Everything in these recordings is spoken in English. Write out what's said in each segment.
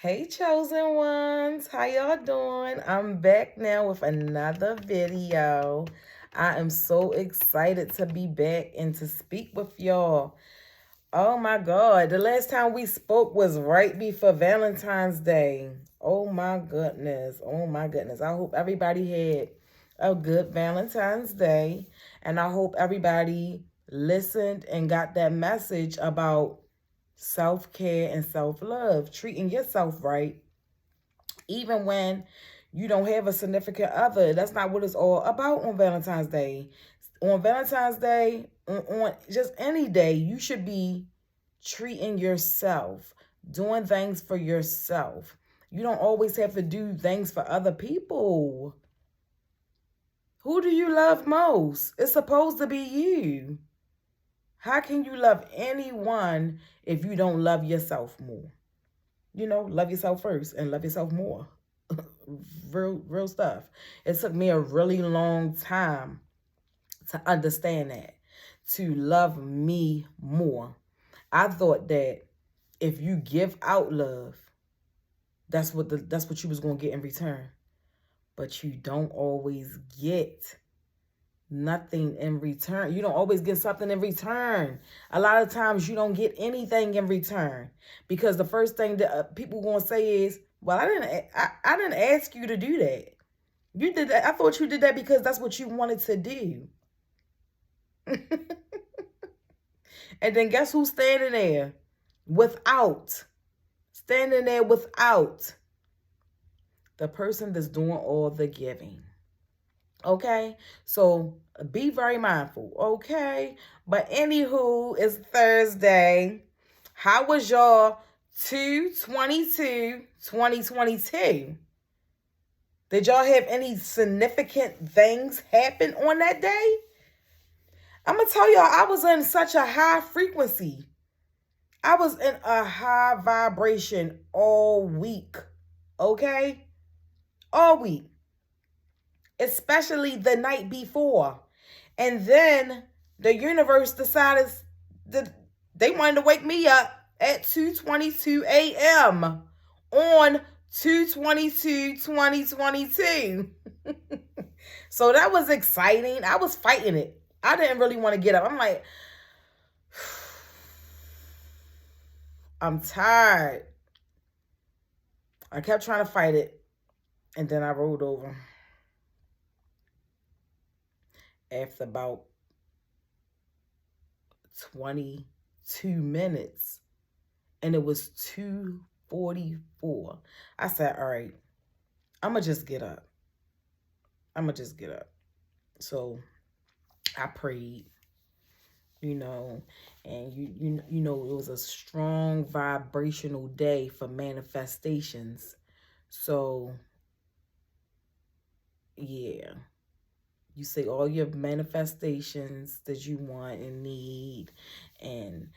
Hey, chosen ones, how y'all doing? I'm back now with another video. I am so excited to be back and to speak with y'all. Oh my God, the last time we spoke was right before Valentine's Day. Oh my goodness, oh my goodness. I hope everybody had a good Valentine's Day, and I hope everybody listened and got that message about self-care and self-love, treating yourself right, even when you don't have a significant other. That's not what it's all about on Valentine's Day. On Valentine's Day, on just any day, you should be treating yourself, doing things for yourself. You don't always have to do things for other people. Who do you love most? It's supposed to be you. How can you love anyone if you don't love yourself more? Love yourself first and love yourself more. Real stuff. It took me a really long time to understand that, to love me more. I thought that if you give out love, that's what you was gonna get in return. But you don't always get nothing in return. You don't always get something in return. A lot of times you don't get anything in return, because the first thing that people gonna say is, "Well, I didn't ask you to do that. You did that. I thought you did that because that's what you wanted to do." And then guess who's standing there without? Standing there without the person that's doing all the giving. Okay, so be very mindful. Okay, but anywho, it's Thursday. How was your 2022? Did y'all have any significant things happen on that day? I'm gonna tell y'all, I was in such a high frequency. I was in a high vibration all week. Okay, all week, especially the night before. And then the universe decided that they wanted to wake me up at 2:22 a.m. on 2/22/2022. So that was exciting. I was fighting it. I didn't really want to get up. I'm like, I'm tired. I kept trying to fight it, and then I rolled over. After about 22 minutes, and it was 2:44. I said, all right, I'm going to just get up. So I prayed, and it was a strong vibrational day for manifestations. So yeah, you say all your manifestations that you want and need, and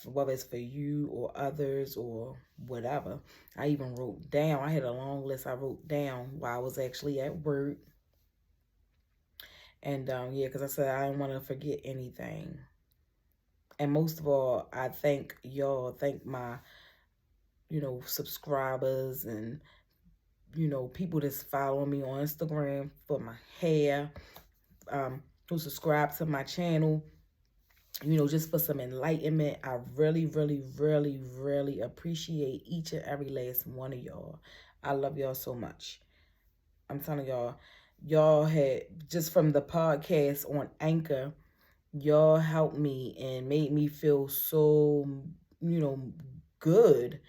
whether it's for you or others or whatever. I even wrote down, I had a long list I wrote down while I was actually at work. And yeah, because I said I didn't want to forget anything. And most of all, I thank y'all, thank my, subscribers and, people that's following me on Instagram for my hair, who subscribe to my channel, just for some enlightenment. I really, really, really, really appreciate each and every last one of y'all. I love y'all so much. I'm telling y'all had, just from the podcast on Anchor, y'all helped me and made me feel so, good.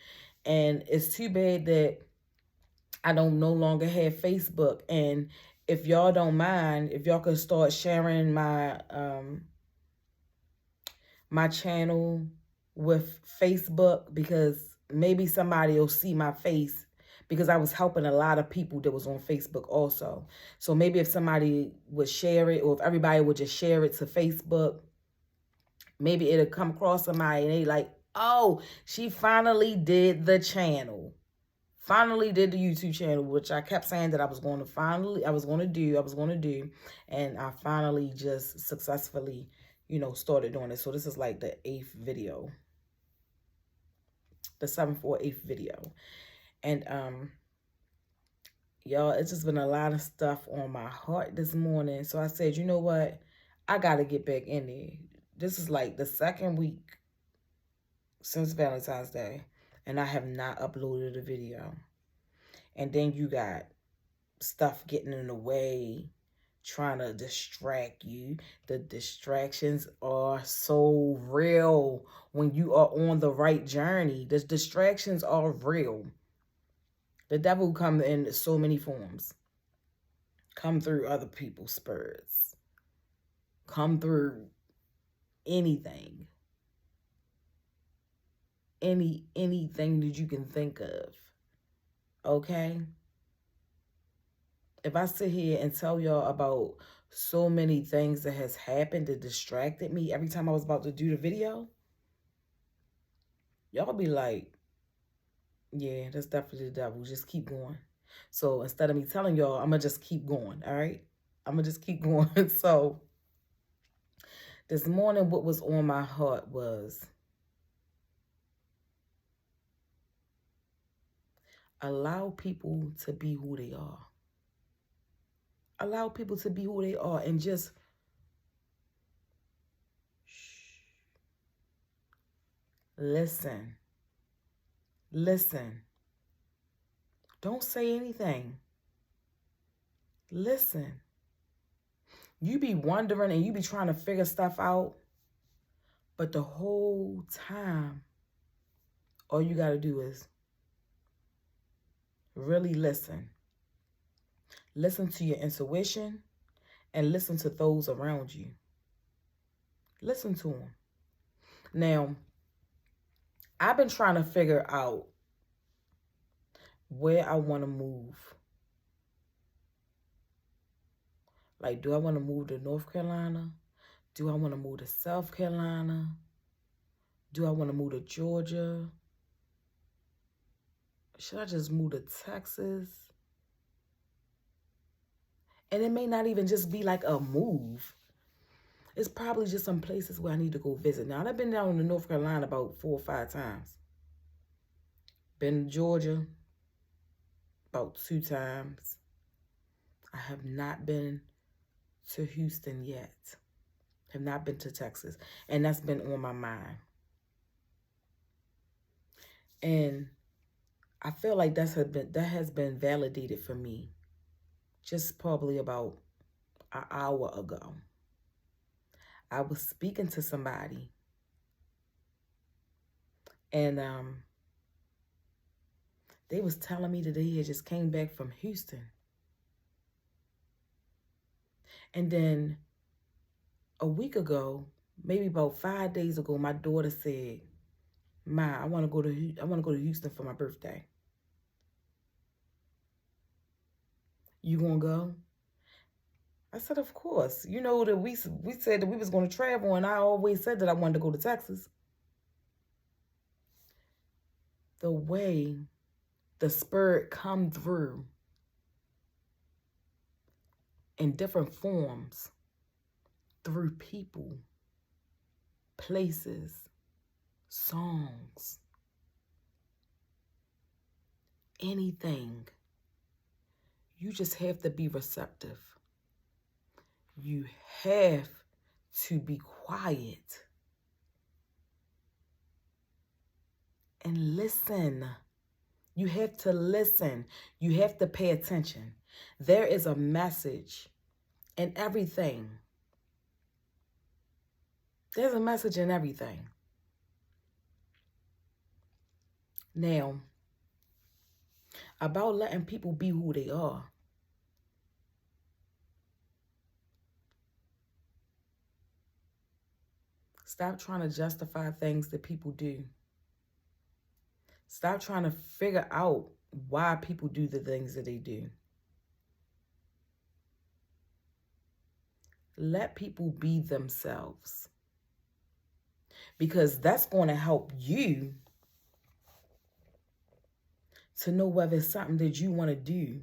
And it's too bad that I don't no longer have Facebook. And if y'all don't mind, if y'all could start sharing my my channel with Facebook, because maybe somebody will see my face, because I was helping a lot of people that was on Facebook also. So maybe if somebody would share it, or if everybody would just share it to Facebook, maybe it'll come across somebody and they like, oh, she finally did the channel. Finally did the YouTube channel, which I kept saying that I was going to do. And I finally just successfully, started doing it. So this is like the 8th video, the 7th or 8th video. And y'all, it's just been a lot of stuff on my heart this morning. So I said, you know what? I gotta get back in there. This is like the second week since Valentine's Day, and I have not uploaded a video. And then you got stuff getting in the way, trying to distract you. The distractions are so real when you are on the right journey. The distractions are real. The devil come in so many forms. Come through other people's spirits. Come through anything. Anything that you can think of. Okay? If I sit here and tell y'all about so many things that has happened that distracted me every time I was about to do the video, y'all be like, yeah, that's definitely the devil. Just keep going. So instead of me telling y'all, I'm going to just keep going, all right? I'm going to just keep going. So this morning, what was on my heart was allow people to be who they are. Allow people to be who they are and just listen. Listen. Don't say anything. Listen. You be wondering and you be trying to figure stuff out, but the whole time, all you got to do is really listen. Listen to your intuition and listen to those around you. Listen to them. Now, I've been trying to figure out where I want to move. Like, do I want to move to North Carolina? Do I want to move to South Carolina? Do I want to move to Georgia? Should I just move to Texas? And it may not even just be like a move. It's probably just some places where I need to go visit. Now, I've been down in North Carolina about 4 or 5 times. Been to Georgia about 2 times. I have not been to Houston yet. Have not been to Texas. And that's been on my mind. And I feel like that has been validated for me just probably about an hour ago. I was speaking to somebody and they was telling me that they had just came back from Houston. And then a week ago, maybe about 5 days ago, my daughter said, "Ma, I want to go to Houston for my birthday. You gonna go?" I said, "Of course." You know that we said that we was going to travel, and I always said that I wanted to go to Texas. The way the spirit come through in different forms, through people, places, songs, anything. You just have to be receptive. You have to be quiet and listen. You have to listen. You have to pay attention. There is a message in everything. There's a message in everything. Now, about letting people be who they are. Stop trying to justify things that people do. Stop trying to figure out why people do the things that they do. Let people be themselves. Because that's going to help you to know whether it's something that you want to do,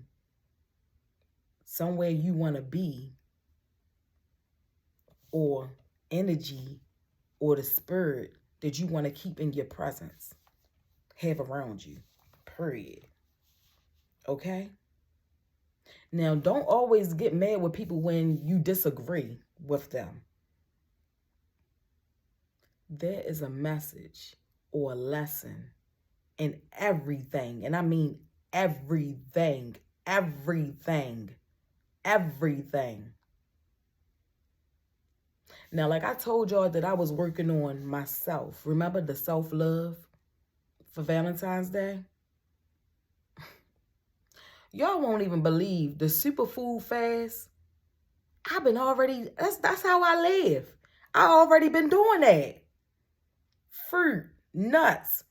somewhere you want to be, or energy or the spirit that you want to keep in your presence, have around you, period. Okay? Now, don't always get mad with people when you disagree with them. There is a message or a lesson in everything. And I mean everything, everything, everything. Now, like I told y'all that I was working on myself. Remember the self-love for Valentine's Day? Y'all won't even believe the superfood fast. I've been already, that's how I live. I already been doing that. Fruit, nuts,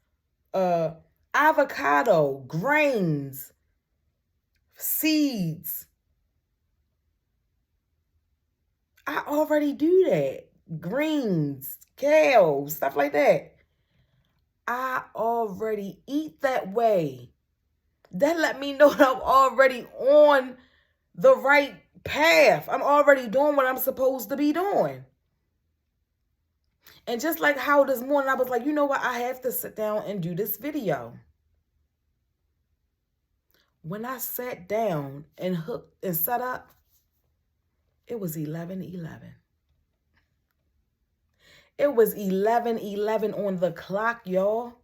avocado, grains, seeds. I already do that. Greens, kale, stuff like that. I already eat that way. That let me know that I'm already on the right path. I'm already doing what I'm supposed to be doing. And just like how this morning I was like, you know what? I have to sit down and do this video. When I sat down and hooked and set up, it was 11:11. It was 11:11 on the clock, y'all.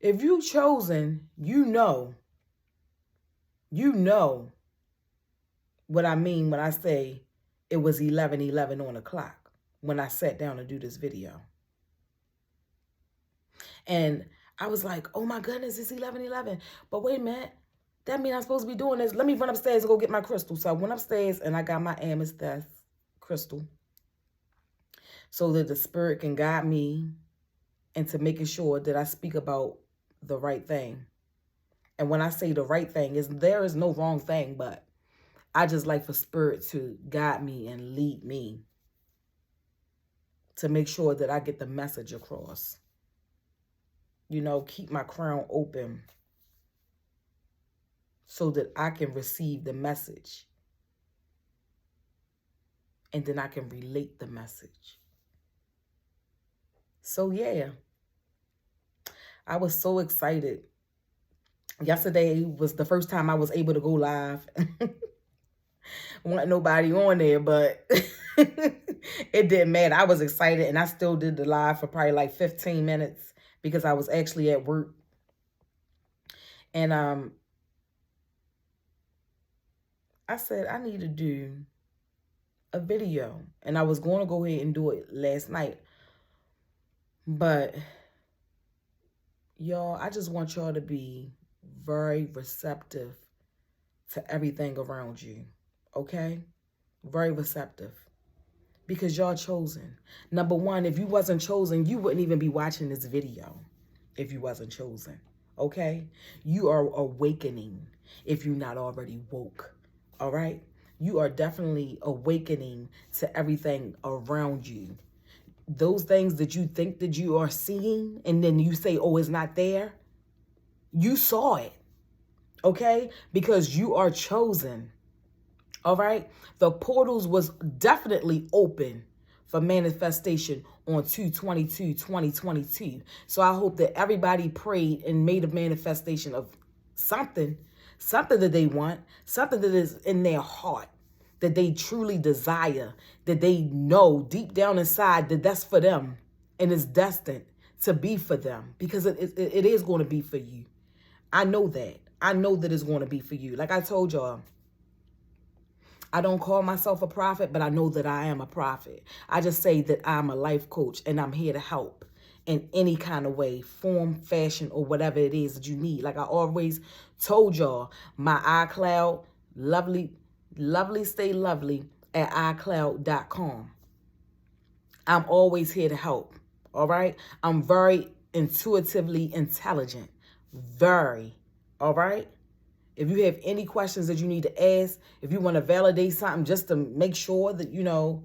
If you chosen, you know what I mean when I say it was 11:11 on the clock when I sat down to do this video. And I was like, oh my goodness, it's 11:11. But wait a minute, that means I'm supposed to be doing this. Let me run upstairs and go get my crystal. So I went upstairs and I got my amethyst crystal so that the spirit can guide me into making sure that I speak about the right thing. And when I say the right thing, there is no wrong thing, but I just like for spirit to guide me and lead me to make sure that I get the message across. You know, keep my crown open so that I can receive the message. And then I can relate the message. So yeah, I was so excited. Yesterday was the first time I was able to go live. Wasn't nobody on there, but it didn't matter. I was excited and I still did the live for probably like 15 minutes because I was actually at work. And I said I need to do a video, and I was going to go ahead and do it last night. But y'all, I just want y'all to be very receptive to everything around you. Okay? Very receptive. Because y'all chosen. Number one, if you wasn't chosen, you wouldn't even be watching this video if you wasn't chosen. Okay? You are awakening if you're not already woke. All right? You are definitely awakening to everything around you. Those things that you think that you are seeing and then you say, oh, it's not there. You saw it. Okay? Because you are chosen. All right? The portals was definitely open for manifestation on 2/22/2022. So I hope that everybody prayed and made a manifestation of something that they want, something that is in their heart, that they truly desire, that they know deep down inside that that's for them and is destined to be for them, because it is going to be for you. I know that. I know that it's going to be for you. Like I told y'all, I don't call myself a prophet, but I know that I am a prophet. I just say that I'm a life coach and I'm here to help in any kind of way, form, fashion, or whatever it is that you need. Like I always told y'all, my iCloud, lovely stay lovely at iCloud.com. I'm always here to help. All right. I'm very intuitively intelligent. Very. All right. If you have any questions that you need to ask, if you want to validate something just to make sure that, you know,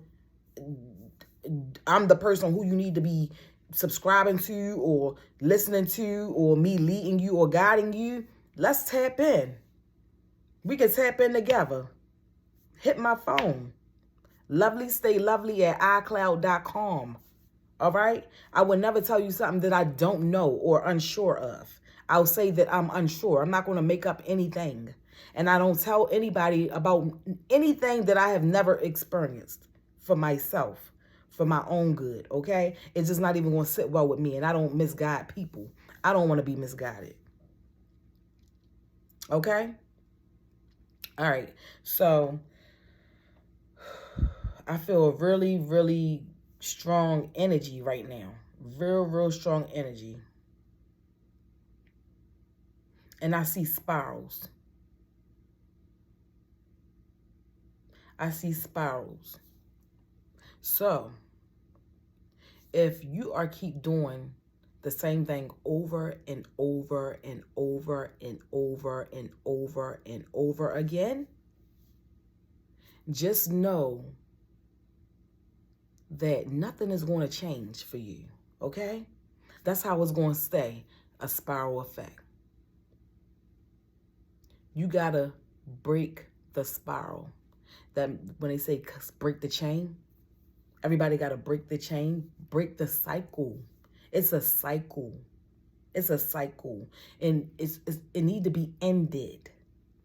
I'm the person who you need to be subscribing to or listening to, or me leading you or guiding you, let's tap in. We can tap in together. Hit my phone. Lovely stay lovely at iCloud.com. All right? I would never tell you something that I don't know or unsure of. I'll say that I'm unsure. I'm not going to make up anything. And I don't tell anybody about anything that I have never experienced for myself, for my own good, okay? It's just not even going to sit well with me, and I don't misguide people. I don't want to be misguided, okay? All right, so I feel a really, really strong energy right now. Real strong energy. And I see spirals. I see spirals. So, if you are keep doing the same thing over and over and over and over and over and over again, just know that nothing is going to change for you, okay? That's how it's going to stay, a spiral effect. You got to break the spiral. That when they say break the chain, everybody got to break the chain, break the cycle. It's a cycle. It's a cycle. And it need to be ended.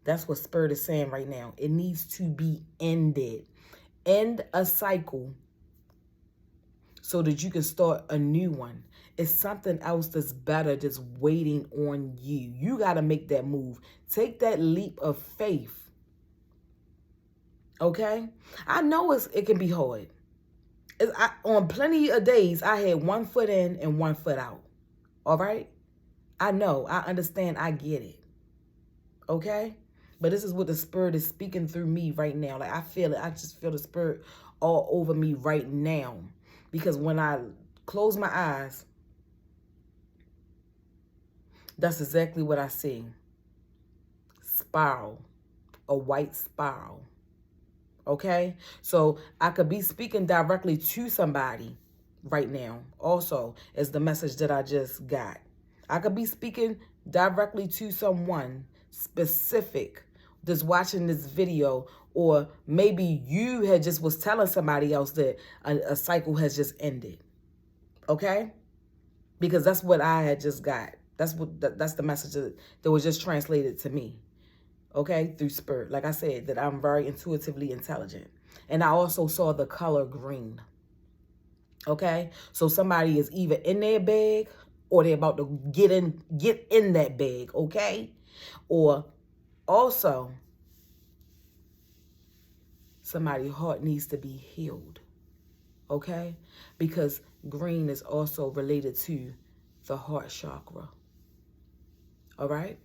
That's what Spirit is saying right now. It needs to be ended. End a cycle so that you can start a new one. It's something else that's better just waiting on you. You got to make that move. Take that leap of faith. Okay? I know it can be hard. On plenty of days, I had 1 foot in and 1 foot out. All right? I know. I understand. I get it. Okay? But this is what the Spirit is speaking through me right now. Like, I feel it. I just feel the Spirit all over me right now. Because when I close my eyes, that's exactly what I see. Spiral. A white spiral. Okay? So I could be speaking directly to somebody right now. Also, is the message that I just got. I could be speaking directly to someone specific that's watching this video, or maybe you had just was telling somebody else that a cycle has just ended. Okay? Because that's what I had just got. That's the message that was just translated to me. Okay? Through Spirit. Like I said, that I'm very intuitively intelligent. And I also saw the color green. Okay? So somebody is either in their bag or they're about to get in that bag, okay? Or also, somebody's heart needs to be healed, okay? Because green is also related to the heart chakra, all right?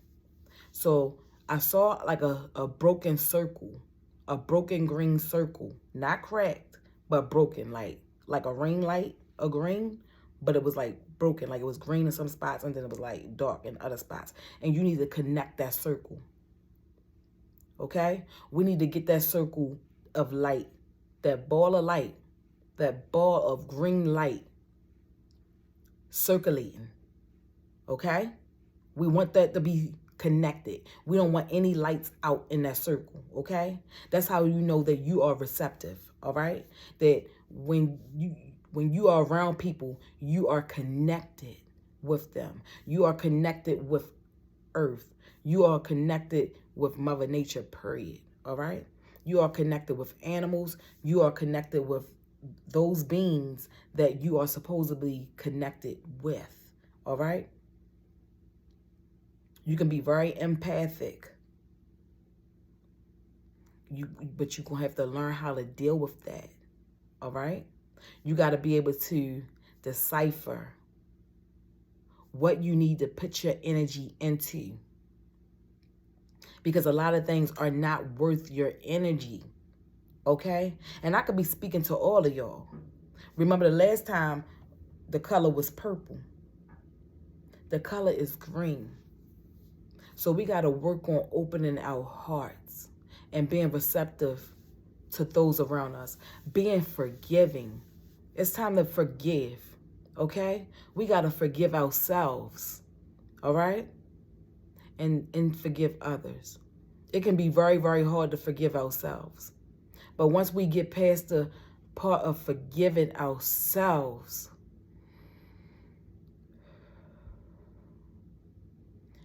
So I saw like a broken circle, a broken green circle, not cracked, but broken, like a ring light, a green, but it was like broken, like it was green in some spots and then it was like dark in other spots. And you need to connect that circle, okay? We need to get that circle of light, that ball of light, that ball of green light circulating, okay? We want that to be connected. We don't want any lights out in that circle, okay? That's how you know that you are receptive, all right? That when you are around people, you are connected with them. You are connected with Earth. You are connected with Mother Nature, period, all right? You are connected with animals. You are connected with those beings that you are supposedly connected with, all right? You can be very empathic. But you're going to have to learn how to deal with that, all right? You got to be able to decipher what you need to put your energy into. Because a lot of things are not worth your energy, okay? And I could be speaking to all of y'all. Remember the last time the color was purple. The color is green. So we got to work on opening our hearts and being receptive to those around us. Being forgiving. It's time to forgive, okay? We got to forgive ourselves, all right? And forgive others. It can be very, very hard to forgive ourselves. But once we get past the part of forgiving ourselves,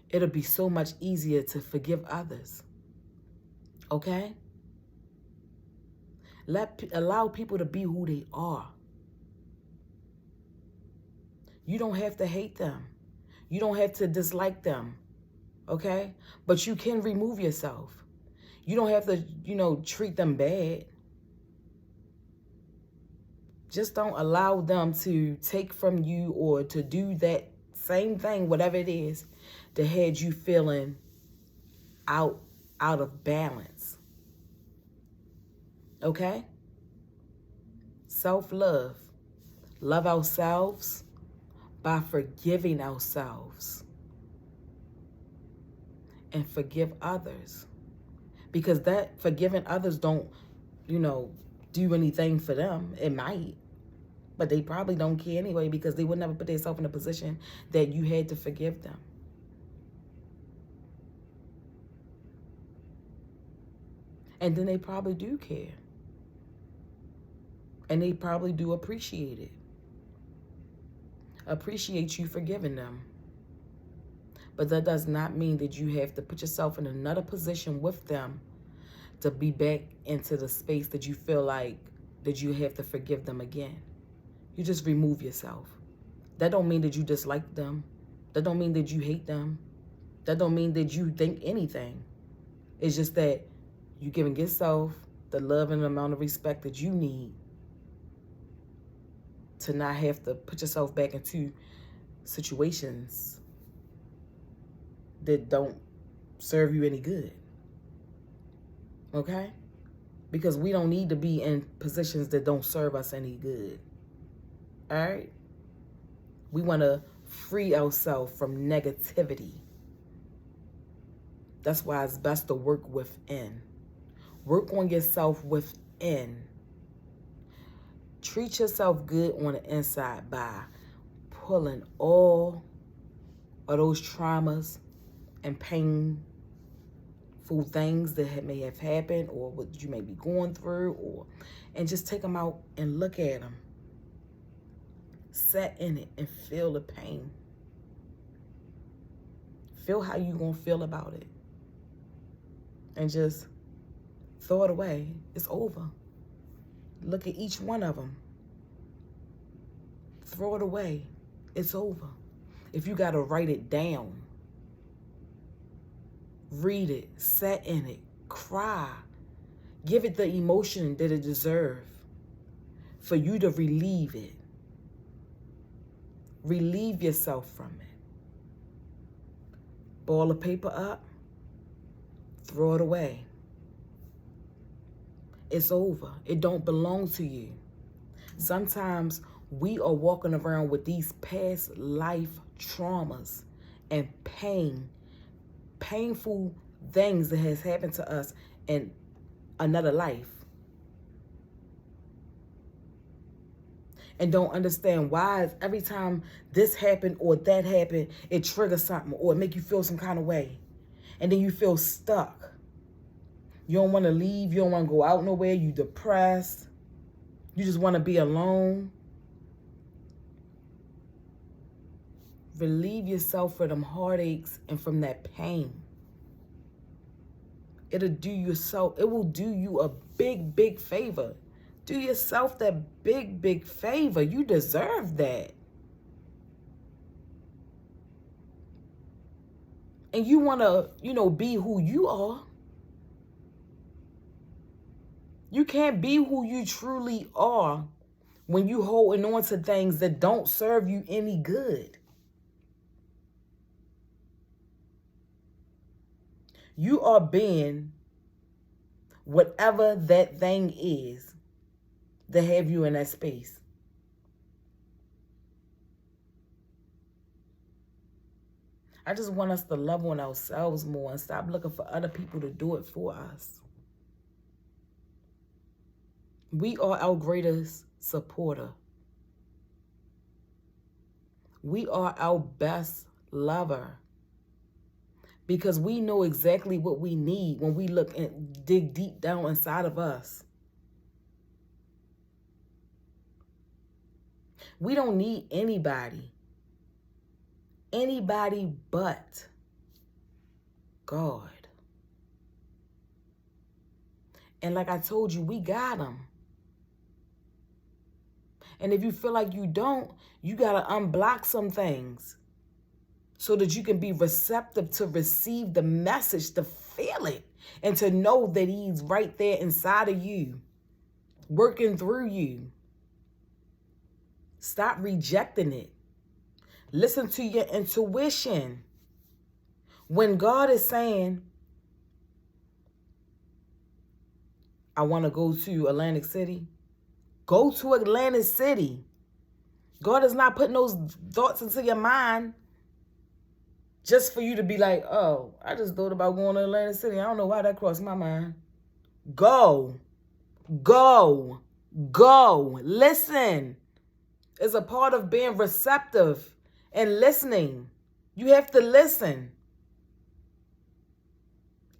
it'll be so much easier to forgive others. Okay? Allow people to be who they are. You don't have to hate them. You don't have to dislike them. Okay? But you can remove yourself. You don't have to, treat them bad. Just don't allow them to take from you or to do that same thing, whatever it is, that had you feeling out of balance. Okay? Self-love. Love ourselves by forgiving ourselves. And forgive others. Because that forgiving others don't, do anything for them. It might. But they probably don't care anyway, because they would never put themselves in a position that you had to forgive them. And then they probably do care. And they probably do appreciate it. Appreciate you forgiving them. But that does not mean that you have to put yourself in another position with them to be back into the space that you feel like that you have to forgive them again. You just remove yourself. That don't mean that you dislike them. That don't mean that you hate them. That don't mean that you think anything. It's just that you're giving yourself the love and the amount of respect that you need to not have to put yourself back into situations that don't serve you any good. Okay? Because we don't need to be in positions that don't serve us any good. All right? We want to free ourselves from negativity. That's why it's best to work within. Work on yourself within. Treat yourself good on the inside by pulling all of those traumas and painful things that may have happened or what you may be going through, and just take them out and look at them. Sit in it and feel the pain. Feel how you're going to feel about it. And just throw it away. It's over. Look at each one of them. Throw it away. It's over. If you got to write it down, read it, sit in it, cry. Give it the emotion that it deserves for you to relieve it. Relieve yourself from it. Ball the paper up, throw it away. It's over. It don't belong to you. Sometimes we are walking around with these past life traumas and painful things that has happened to us in another life. And don't understand why every time this happened or that happened, it triggers something or it make you feel some kind of way. And then you feel stuck. You don't want to leave. You don't want to go out nowhere. You depressed. You just want to be alone. Relieve yourself from them heartaches and from that pain. It will do you a big, big favor. Do yourself that big, big favor. You deserve that. And you want to, be who you are. You can't be who you truly are when you holding on to things that don't serve you any good. You are being whatever that thing is that have you in that space. I just want us to love on ourselves more and stop looking for other people to do it for us. We are our greatest supporter. We are our best lover. Because we know exactly what we need when we look and dig deep down inside of us. We don't need anybody but God. And like I told you, we got him. And if you feel like you don't, you got to unblock some things so that you can be receptive to receive the message, to feel it, and to know that he's right there inside of you, working through you. Stop rejecting it. Listen to your intuition. When God is saying, I want to go to Atlantic City, go to Atlantic City. God is not putting those thoughts into your mind just for you to be like, oh, I just thought about going to Atlantic City. I don't know why that crossed my mind. Go. Go. Go. Listen. It's a part of being receptive and listening. You have to listen.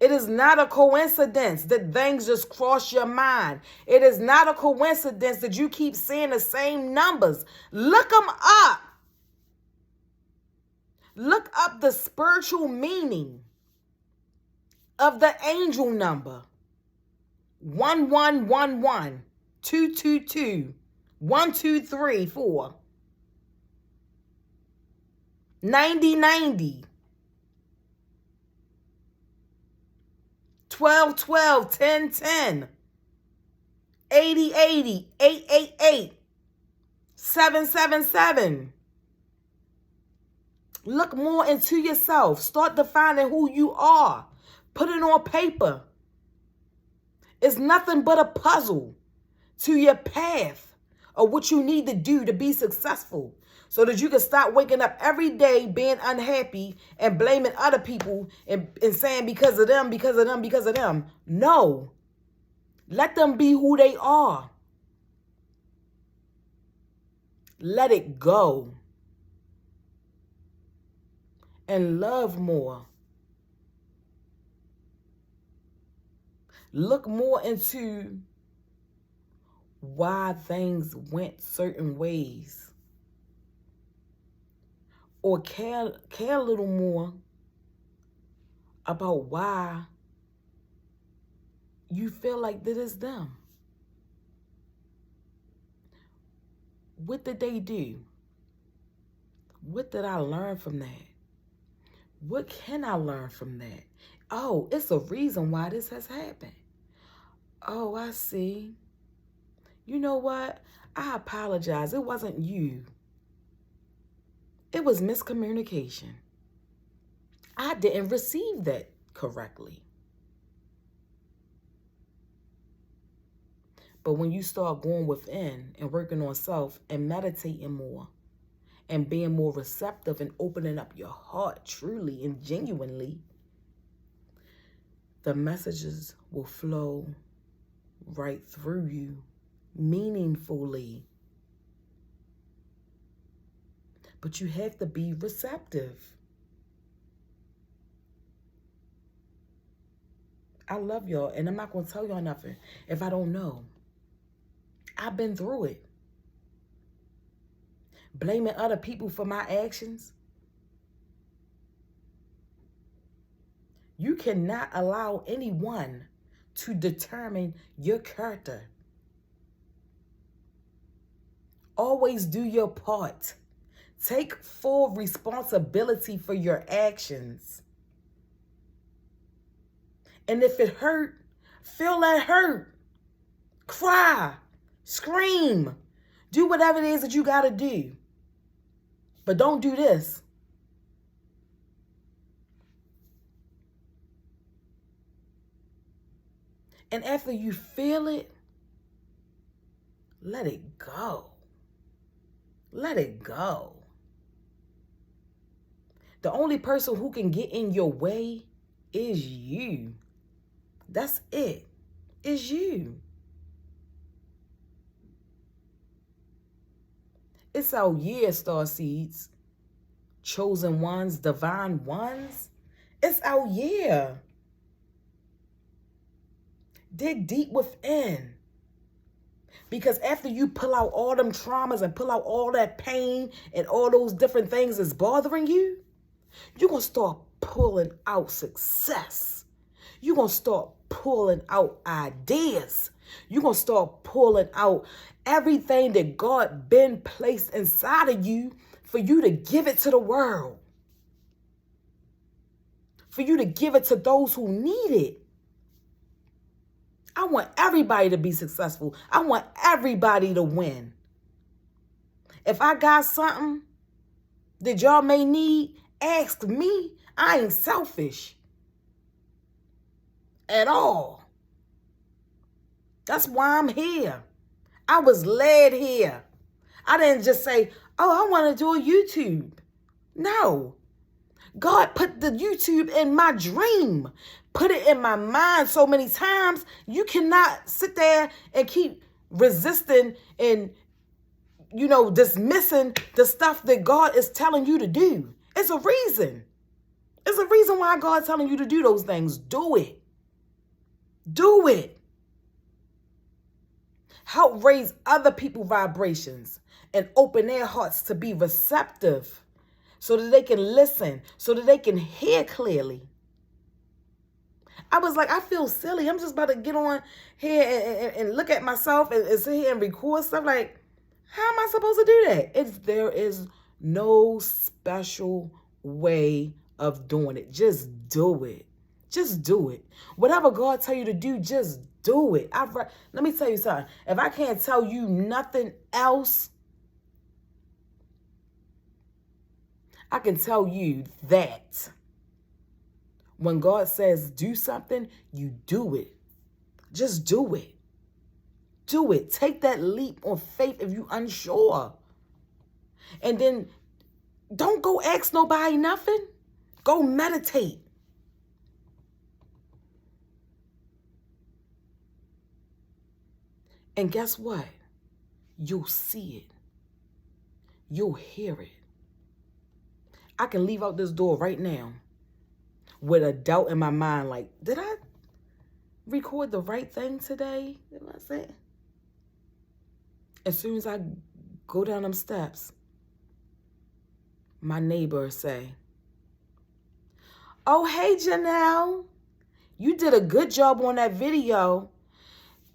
It is not a coincidence that things just cross your mind. It is not a coincidence that you keep seeing the same numbers. Look them up. Look up the spiritual meaning of the angel number. 1111, 222, 1234, 9090, 1212, 1010, 8080, 888, 777. Look more into yourself. Start defining who you are. Put it on paper. It's nothing but a puzzle to your path of what you need to do to be successful, so that you can stop waking up every day being unhappy and blaming other people and saying because of them, because of them, because of them. No. Let them be who they are. Let it go. And love more. Look more into why things went certain ways. Or care a little more about why you feel like that is them. What did they do? What did I learn from that? What can I learn from that? Oh, it's a reason why this has happened. Oh, I see. You know what? I apologize. It wasn't you. It was miscommunication. I didn't receive that correctly. But when you start going within and working on self and meditating more and being more receptive and opening up your heart truly and genuinely, the messages will flow right through you meaningfully. But you have to be receptive. I love y'all, and I'm not going to tell y'all nothing if I don't know. I've been through it. Blaming other people for my actions. You cannot allow anyone to determine your character. Always do your part. Take full responsibility for your actions. And if it hurt, feel that hurt. Cry. Scream. Do whatever it is that you got to do. But don't do this. And after you feel it, let it go. Let it go. The only person who can get in your way is you. That's it. It's you. It's our year, star seeds. Chosen ones, divine ones. It's our year. Dig deep within. Because after you pull out all them traumas and pull out all that pain and all those different things that's bothering you, you're going to start pulling out success. You're going to start pulling out ideas. You're going to start pulling out everything that God been placed inside of you for you to give it to the world. For you to give it to those who need it. I want everybody to be successful. I want everybody to win. If I got something that y'all may need, ask me. I ain't selfish at all. That's why I'm here. I was led here. I didn't just say, oh, I want to do a YouTube. No. God put the YouTube in my dream. Put it in my mind so many times. You cannot sit there and keep resisting and, dismissing the stuff that God is telling you to do. It's a reason. It's a reason why God's telling you to do those things. Do it. Do it. Help raise other people's vibrations and open their hearts to be receptive so that they can listen, so that they can hear clearly. I was like, I feel silly. I'm just about to get on here and look at myself and sit here and record stuff. Like, how am I supposed to do that? There is no special way of doing it. Just do it. Just do it. Whatever God tell you to do, just do it. Let me tell you something. If I can't tell you nothing else, I can tell you that when God says do something, you do it. Just do it. Do it. Take that leap on faith if you're unsure. And then don't go ask nobody nothing. Go meditate. And guess what? You'll see it. You'll hear it. I can leave out this door right now with a doubt in my mind, like, did I record the right thing today? Did I say? As soon as I go down them steps, my neighbor say, oh, hey, Janelle, you did a good job on that video.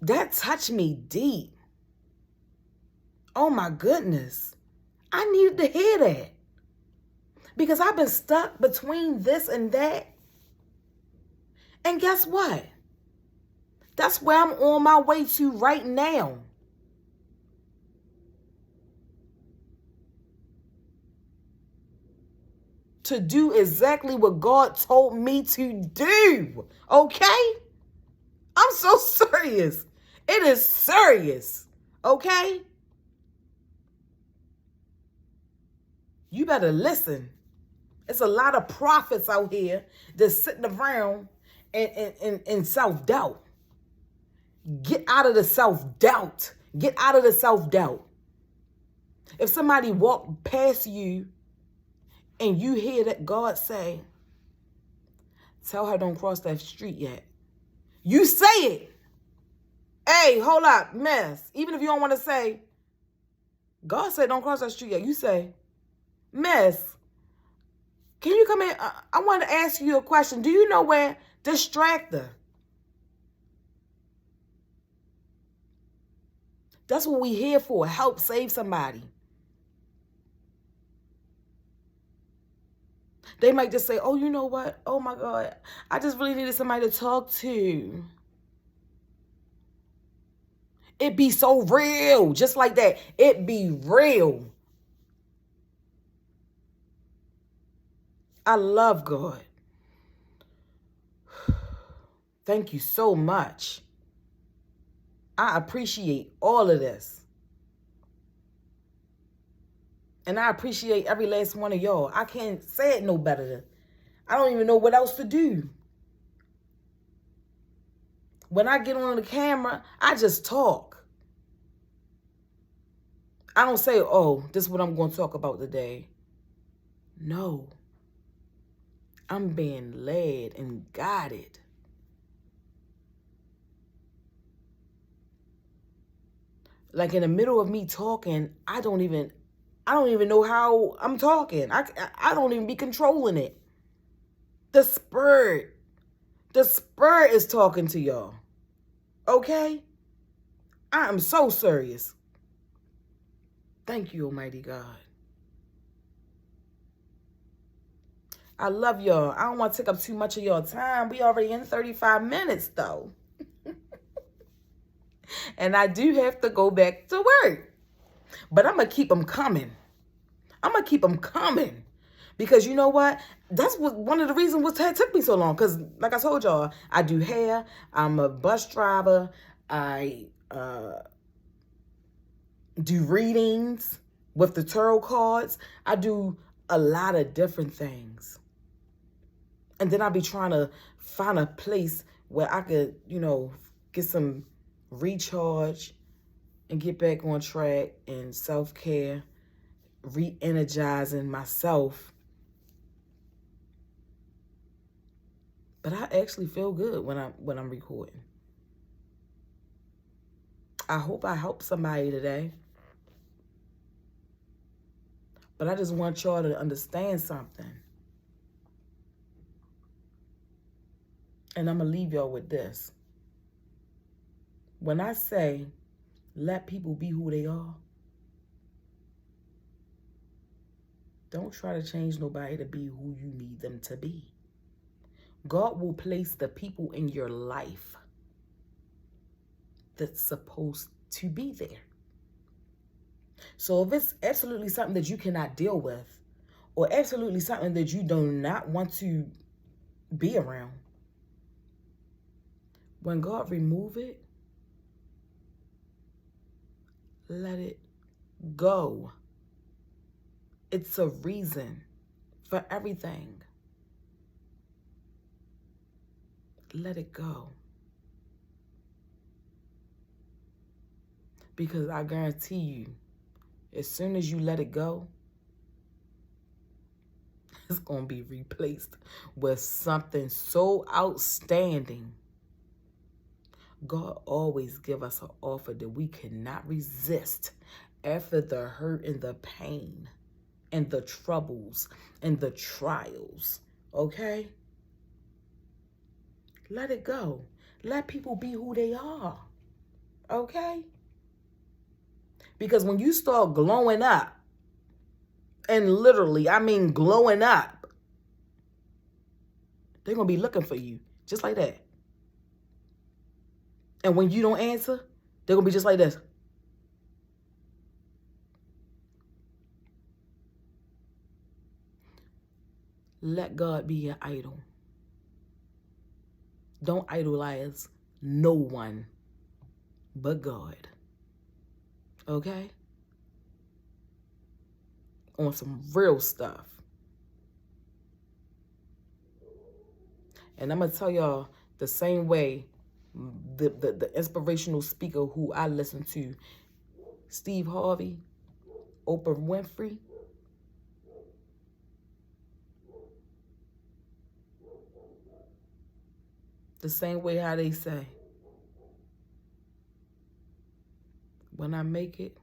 That touched me deep. Oh, my goodness. I needed to hear that. Because I've been stuck between this and that. And guess what? That's where I'm on my way to right now. To do exactly what God told me to do. Okay? I'm so serious. It is serious. Okay? You better listen. It's a lot of prophets out here that's sitting around in self-doubt. Get out of the self-doubt. Get out of the self-doubt. If somebody walk past you and you hear that God say, tell her don't cross that street yet. You say it. Hey, hold up, miss. Even if you don't want to say, God said don't cross that street yet. You say, miss, can you come in? I want to ask you a question. Do you know where distractor? That's what we here for. Help save somebody. They might just say, oh, you know what? Oh, my God. I just really needed somebody to talk to. It be so real. Just like that. It be real. I love God. Thank you so much. I appreciate all of this. And I appreciate every last one of y'all. I can't say it no better. I don't even know what else to do. When I get on the camera, I just talk. I don't say, oh, this is what I'm going to talk about today. No. I'm being led and guided. Like in the middle of me talking, I don't even know how I'm talking. I don't even be controlling it. The Spirit. The Spirit is talking to y'all. Okay? I am so serious. Thank you, Almighty God. I love y'all. I don't want to take up too much of your time. We already in 35 minutes, though. And I do have to go back to work. But I'm going to keep them coming. I'm going to keep them coming. Because you know what? That's one of the reasons why it took me so long. Because like I told y'all, I do hair. I'm a bus driver. I do readings with the tarot cards. I do a lot of different things. And then I'll be trying to find a place where I could, get some recharge and get back on track and self-care, re-energizing myself. But I actually feel good when I'm recording. I hope I help somebody today. But I just want y'all to understand something. And I'm going to leave y'all with this. When I say, let people be who they are, don't try to change nobody to be who you need them to be. God will place the people in your life that's supposed to be there. So if it's absolutely something that you cannot deal with, or absolutely something that you do not want to be around, when God remove it, let it go. It's a reason for everything. Let it go. Because I guarantee you, as soon as you let it go, it's going to be replaced with something so outstanding. God always give us an offer that we cannot resist after the hurt and the pain and the troubles and the trials. Okay? Let it go. Let people be who they are. Okay? Because when you start glowing up, and literally, I mean glowing up, they're going to be looking for you. Just like that. And when you don't answer, they're going to be just like this. Let God be your idol. Don't idolize no one but God. Okay? On some real stuff. And I'm going to tell y'all the same way the inspirational speaker who I listen to, Steve Harvey, Oprah Winfrey, the same way how they say, when I make it,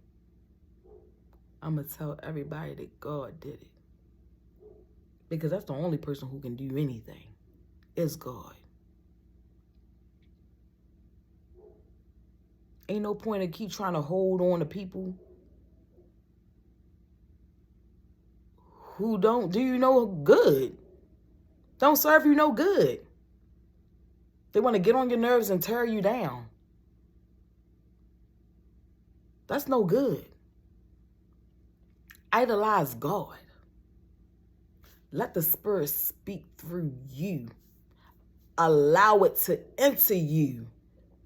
I'm going to tell everybody that God did it. Because that's the only person who can do anything, is God. Ain't no point in keep trying to hold on to people who don't do you no good. Don't serve you no good. They want to get on your nerves and tear you down. That's no good. Idolize God. Let the Spirit speak through you. Allow it to enter you.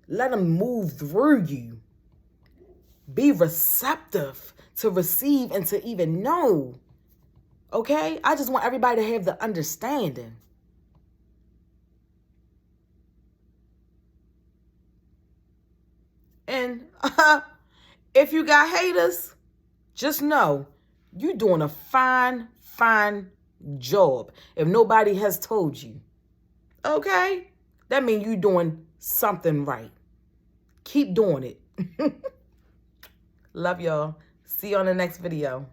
Let him move through you. Be receptive to receive and to even know. Okay? I just want everybody to have the understanding. And if you got haters, just know you're doing a fine, fine job. If nobody has told you. Okay? That means you're doing something right. Keep doing it. Love y'all. See you on the next video.